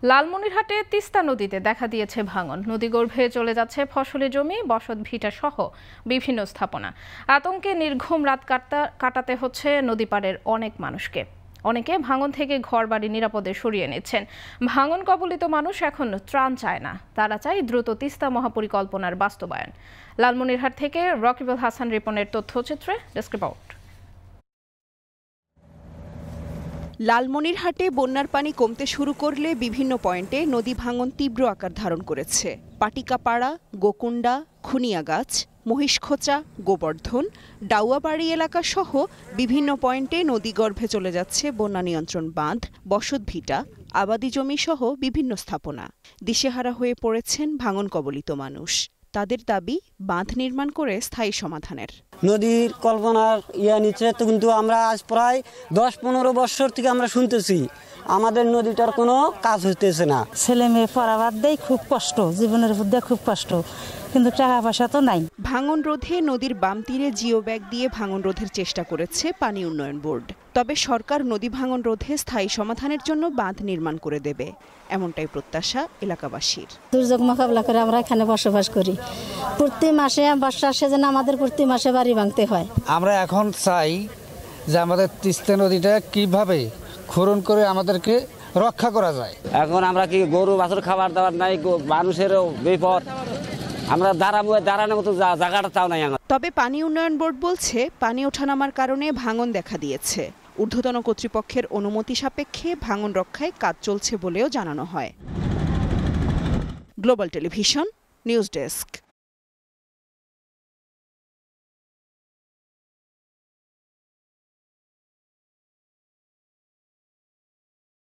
লালমনিরহাটে তিস্তা নদীতে দেখা দিয়েছে ভাঙন। নদীগর্ভে চলে যাচ্ছে ফসলি জমি, বসত ভিটা সহ বিভিন্ন স্থাপনা। আতঙ্কে নির্ঘুম রাত কাটাতে হচ্ছে নদী পাড়ের অনেক মানুষকে। অনেকে ভাঙন থেকে ঘরবাড়ি নিরাপদে সরিয়ে নিচ্ছেন। ভাঙন কবলিত মানুষ এখন ত্রাণ চায় না, তারা চায় দ্রুত তিস্তা মহাপরিকল্পনার বাস্তবায়ন। লালমনিরহাট থেকে রকিবুল হাসান রিপনের তথ্যচিত্রে ডেস্ক রিপোর্ট। লালমনিরহাটে বন্যার পানি কমতে শুরু করলে বিভিন্ন পয়েন্টে নদী ভাঙন তীব্র আকার ধারণ করেছে। পাটিকাপাড়া, গোকুন্ডা, খুনিয়াগাছ, মহিষখোঁচা, গোবর্ধন, ডাউয়াবাড়ি এলাকা সহ বিভিন্ন পয়েন্টে নদীগর্ভে চলে যাচ্ছে বন্যা নিয়ন্ত্রণ বাঁধ, বসতভিটা, আবাদি জমি সহ বিভিন্ন স্থাপনা। দিশেহারা হয়ে পড়েছেন ভাঙন কবলিত মানুষ। তাদের দাবি বাঁধ নির্মাণ করে স্থায়ী সমাধানের। নদীর কল্পনার নিচ্ছে তো, কিন্তু আমরা আজ প্রায় 10-15 বছর থেকে আমরা শুনতেছি আমাদের নদীটার কোনো কাজ হইতেছে না। ছেলে মেয়ে পড়াবার দেয় খুব কষ্ট, জীবনের মধ্যে খুব কষ্ট, কিন্তু টাকা পয়সা তো নাই। ভাঙন রোধে নদীর বাম তীরে জিও ব্যাগ দিয়ে ভাঙন রোধের চেষ্টা করেছে পানি উন্নয়ন বোর্ড। তবে সরকার নদী ভাঙন রোধে স্থায়ী সমাধানের জন্য বাঁধ নির্মাণ করে দেবে, এমনটাই প্রত্যাশা এলাকাবাসীর। দুর্যোগ মোকাবিলা করে আমরা এখানে বসবাস করি। প্রতি মাসে বর্ষার সিজনে আমাদের প্রতি মাসে বাড়ি ভাঙতে হয়। আমরা এখন চাই যে আমাদের তিস্তা নদীটা কিভাবে খনন করে আমাদেরকে রক্ষা করা যায়। এখন আমরা কি গরু বাছুর খাবার দাবার নাই, মানুষেরও বিপদ, আমরা দাঁড়ানোর মতো জায়গাটা তাও নাই। তবে পানি উন্নয়ন বোর্ড বলছে পানি ওঠানামার কারণে ভাঙন দেখা দিয়েছে। ঊর্ধ্বতন কর্তৃপক্ষের অনুমতি সাপেক্ষে ভাঙন রক্ষায় কাজ চলছে বলেও জানানো হয়। Global television, news desk.